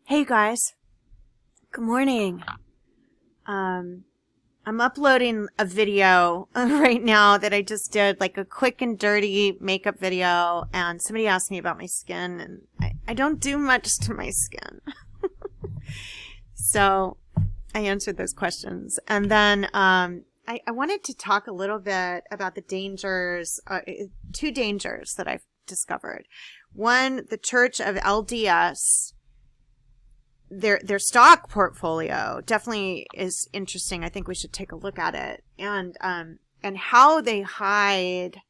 Hey guys, good morning. I'm uploading a video right now that I just did, like a quick and dirty makeup video, and somebody asked me about my skin, and I don't do much to my skin. So I answered those questions. And then I wanted to talk a little bit about the dangers, two dangers that I've discovered. One, the Church of LDS. Their stock portfolio definitely is interesting. I think we should take a look at it, and how they hide,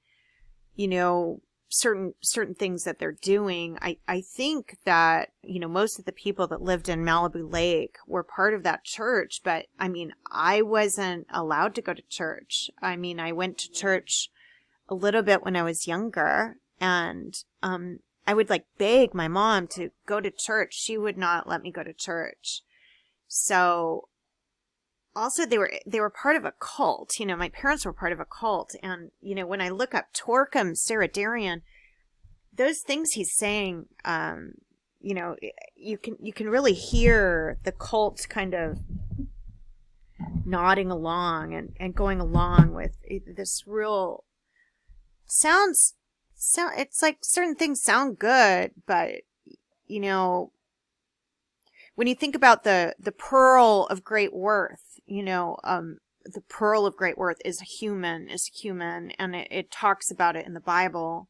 certain things that they're doing. I think that most of the people that lived in Malibu Lake were part of that church, but I mean, I wasn't allowed to go to church. I mean, I went to church a little bit when I was younger, and I would like beg my mom to go to church. She would not let me go to church. So also they were part of a cult. My parents were part of a cult. And, when I look up Torquem Saradarian, those things he's saying, you can really hear the cult kind of nodding along and going along with this real sounds. So it's like certain things sound good, but when you think about the pearl of great worth, the pearl of great worth is human, and it talks about it in the Bible.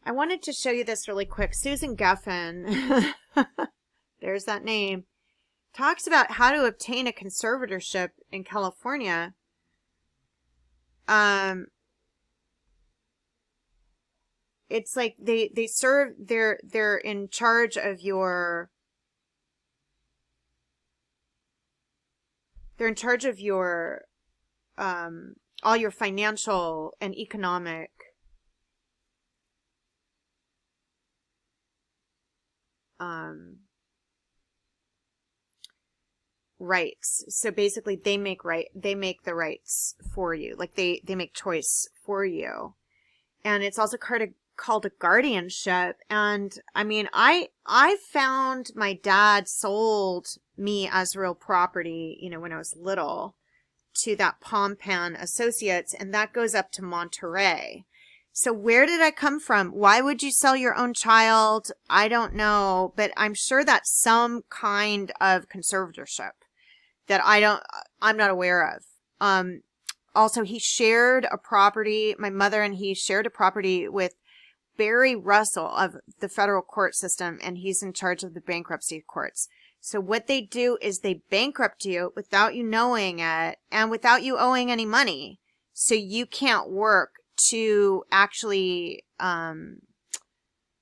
I wanted to show you this really quick. Susan Geffen, there's that name, talks about how to obtain a conservatorship in California. It's like they're in charge of your all your financial and economic rights. So basically they make the rights for you. Like they make choice for you. And it's also called a guardianship. And I mean, I found my dad sold me as real property, when I was little, to that Pompan Associates, and that goes up to Monterey. So where did I come from? Why would you sell your own child? I don't know, but I'm sure that's some kind of conservatorship that I'm not aware of. Also, he shared a property, my mother and he shared a property with Barry Russell of the federal court system, and he's in charge of the bankruptcy courts. So what they do is they bankrupt you without you knowing it and without you owing any money. So you can't work to actually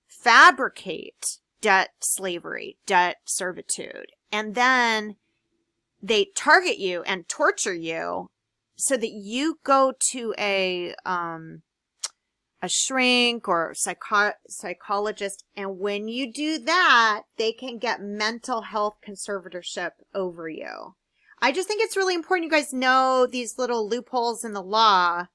fabricate debt slavery, debt servitude. And then they target you and torture you so that you go to a shrink or psychologist, and when you do that, they can get mental health conservatorship over you. I just think it's really important you guys know these little loopholes in the law.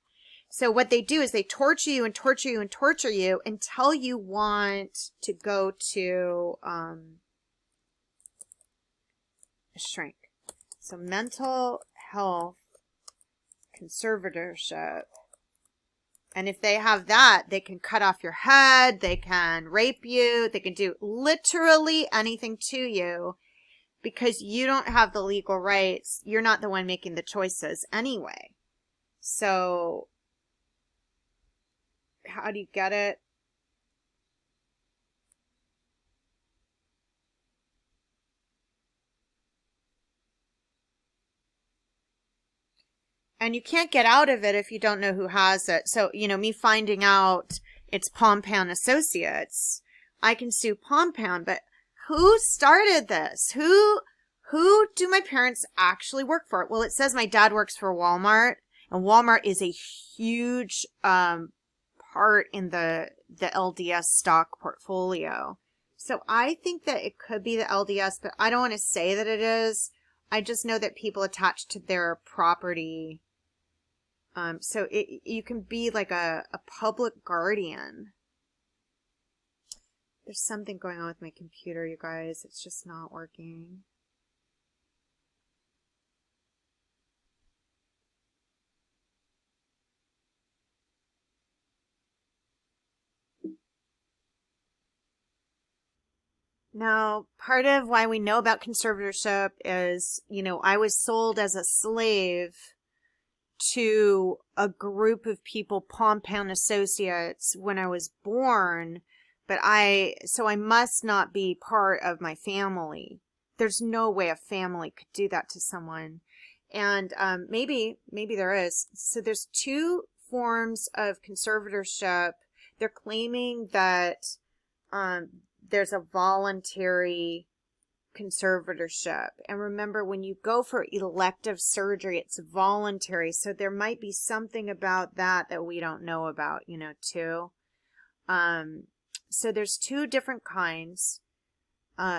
So what they do is they torture you and torture you and torture you until you want to go to a shrink. So mental health conservatorship. And if they have that, they can cut off your head, they can rape you, they can do literally anything to you because you don't have the legal rights. You're not the one making the choices anyway. So, how do you get it? And you can't get out of it if you don't know who has it. So, me finding out it's Pompan Associates, I can sue Pompan, but who started this? Who do my parents actually work for? Well, it says my dad works for Walmart, and Walmart is a huge part in the LDS stock portfolio. So I think that it could be the LDS, but I don't want to say that it is. I just know that people attach to their property. So you can be like a public guardian. There's something going on with my computer, you guys. It's just not working. Now, part of why we know about conservatorship is, I was sold as a slave to a group of people, Pompan Associates, when I was born, so I must not be part of my family. There's no way a family could do that to someone. And maybe there is. So there's two forms of conservatorship. They're claiming that there's a voluntary conservatorship. And remember, when you go for elective surgery, it's voluntary. So there might be something about that we don't know about, too. So there's two different kinds.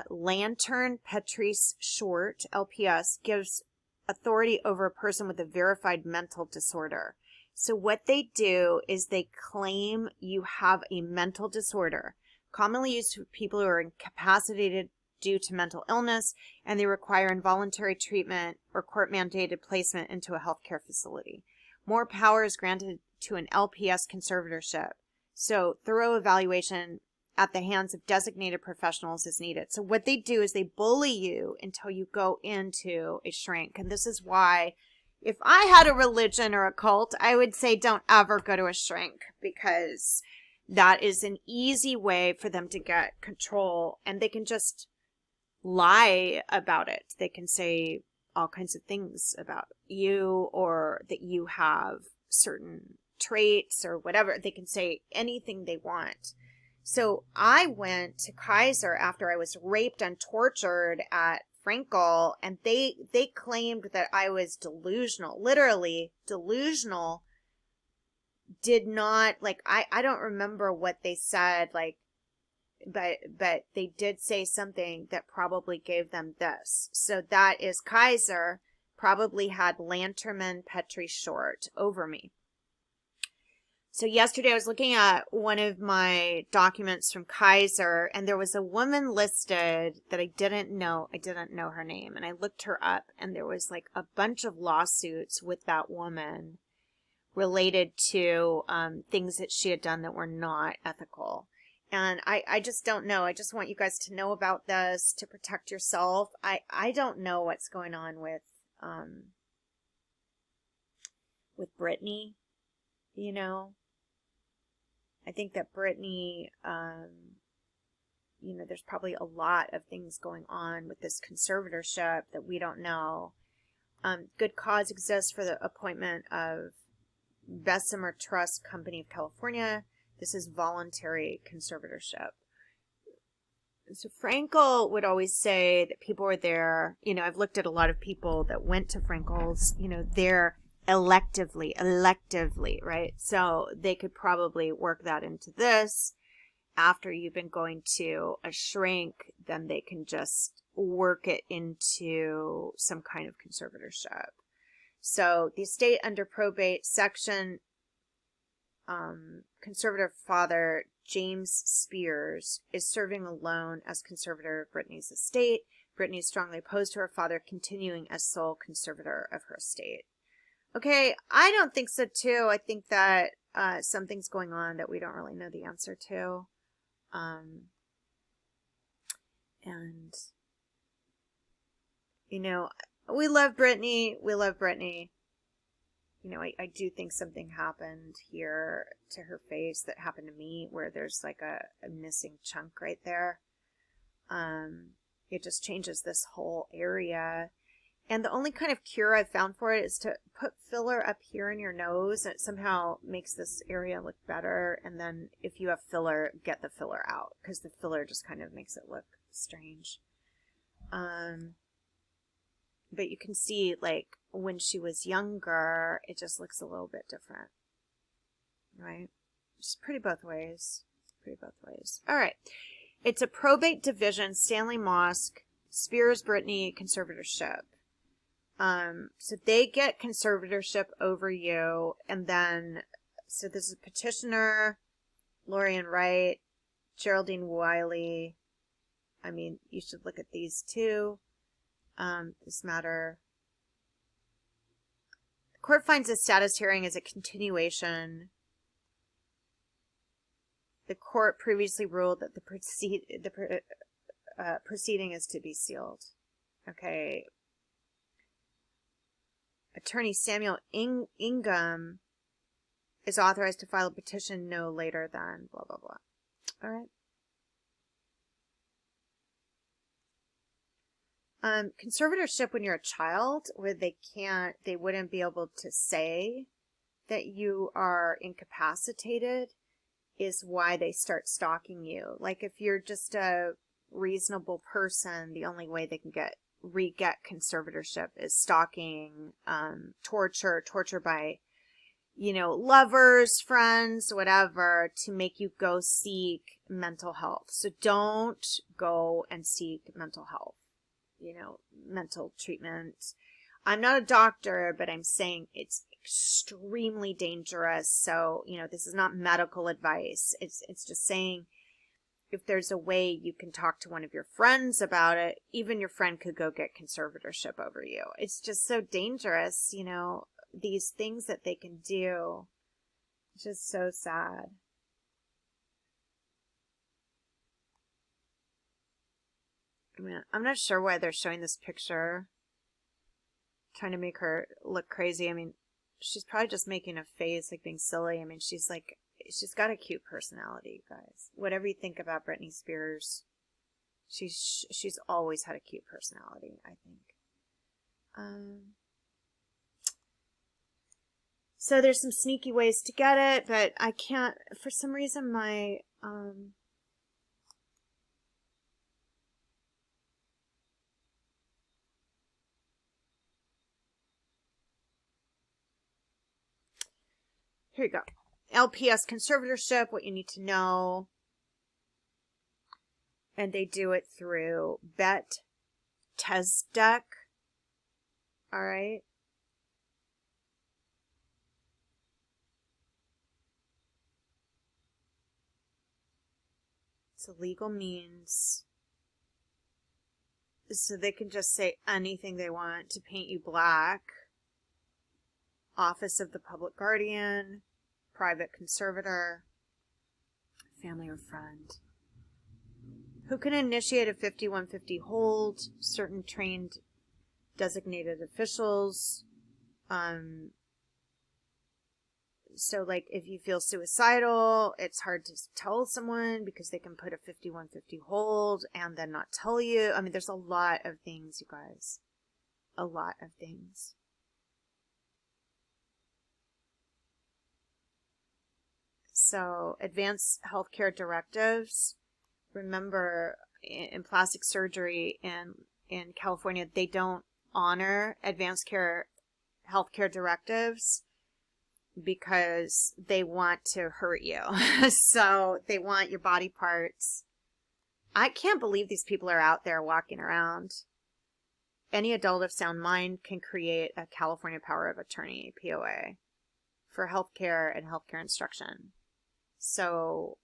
Lantern Petrese Short, LPS, gives authority over a person with a verified mental disorder. So what they do is they claim you have a mental disorder, commonly used for people who are incapacitated due to mental illness, and they require involuntary treatment or court-mandated placement into a healthcare facility. More power is granted to an LPS conservatorship, so thorough evaluation at the hands of designated professionals is needed. So what they do is they bully you until you go into a shrink, and this is why if I had a religion or a cult, I would say don't ever go to a shrink, because that is an easy way for them to get control, and they can just lie about it. They can say all kinds of things about you, or that you have certain traits or whatever. They can say anything they want. So I went to Kaiser after I was raped and tortured at Frankel, and they claimed that I was delusional, literally delusional. Did not, like, I don't remember what they said, like, but they did say something that probably gave them this. So that is Kaiser probably had Lanterman Petri Short over me. So yesterday I was looking at one of my documents from Kaiser, and there was a woman listed that I didn't know. I didn't know her name, and I looked her up, and there was like a bunch of lawsuits with that woman related to things that she had done that were not ethical. And I just don't know. I just want you guys to know about this, to protect yourself. I don't know what's going on with Brittany, I think that Brittany, there's probably a lot of things going on with this conservatorship that we don't know. Good cause exists for the appointment of Bessemer Trust Company of California. This is voluntary conservatorship. So Frankel would always say that people were there. I've looked at a lot of people that went to Frankel's, they're electively, right? So they could probably work that into this. After you've been going to a shrink, then they can just work it into some kind of conservatorship. So the estate under probate section, conservator father James Spears is serving alone as conservator of Brittany's estate. Brittany is strongly opposed to her father continuing as sole conservator of her estate. Okay, I don't think so too. I think that something's going on that we don't really know the answer to. And we love Brittany. We love Brittany. I do think something happened here to her face that happened to me, where there's like a missing chunk right there. It just changes this whole area. And the only kind of cure I've found for it is to put filler up here in your nose. It somehow makes this area look better. And then if you have filler, get the filler out, because the filler just kind of makes it look strange. But you can see, like, when she was younger, it just looks a little bit different, right? It's pretty both ways. All right. It's a probate division, Stanley Mosque, Spears Brittany conservatorship. So they get conservatorship over you, and then, so this is petitioner, Lorian Wright, Geraldine Wiley. I mean, you should look at these too. This matter. The court finds the status hearing as a continuation. The court previously ruled that the proceeding is to be sealed. Okay. Attorney Samuel Ingham is authorized to file a petition no later than blah, blah, blah. All right. Conservatorship when you're a child, where they wouldn't be able to say that you are incapacitated, is why they start stalking you. Like if you're just a reasonable person, the only way they can get conservatorship is stalking, torture by, lovers, friends, whatever, to make you go seek mental health. So don't go and seek mental health, mental treatment. I'm not a doctor, but I'm saying it's extremely dangerous. So, this is not medical advice. It's just saying, if there's a way you can talk to one of your friends about it, even your friend could go get conservatorship over you. It's just so dangerous, these things that they can do. It's just so sad. I mean, I'm not sure why they're showing this picture, trying to make her look crazy. I mean, she's probably just making a face, like being silly. I mean, she's got a cute personality, guys. Whatever you think about Britney Spears, she's always had a cute personality, I think. So there's some sneaky ways to get it, but I can't, for some reason, my, here you go. LPS conservatorship, what you need to know. And they do it through Bet Tesdeck. All right. It's a legal means. So they can just say anything they want to paint you black. Office of the Public Guardian, private conservator, family or friend. Who can initiate a 5150 hold? Certain trained designated officials. So like if you feel suicidal, it's hard to tell someone because they can put a 5150 hold and then not tell you. I mean, there's a lot of things, you guys. A lot of things. So advanced healthcare directives. Remember, in plastic surgery in California, they don't honor advanced healthcare directives because they want to hurt you. So they want your body parts. I can't believe these people are out there walking around. Any adult of sound mind can create a California Power of Attorney, POA, for healthcare and healthcare instruction. So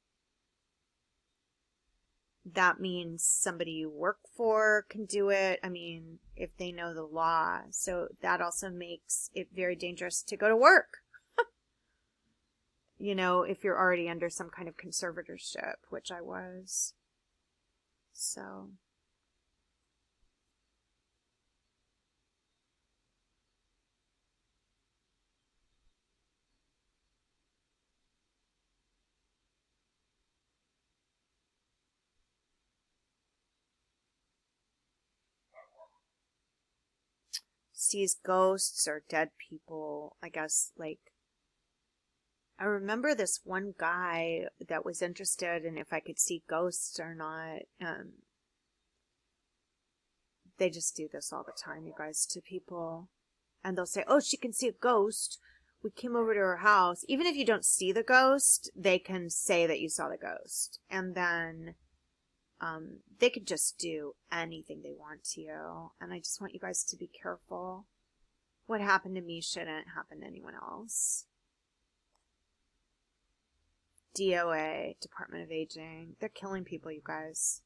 that means somebody you work for can do it. I mean, if they know the law. So that also makes it very dangerous to go to work. If you're already under some kind of conservatorship, which I was. So. Sees ghosts or dead people, I guess, like, I remember this one guy that was interested in if I could see ghosts or not. They just do this all the time, you guys, to people. And they'll say, oh, she can see a ghost. We came over to her house. Even if you don't see the ghost, they can say that you saw the ghost. And then they could just do anything they want to you. And I just want you guys to be careful. What happened to me shouldn't happen to anyone else. DOA, Department of Aging. They're killing people, you guys.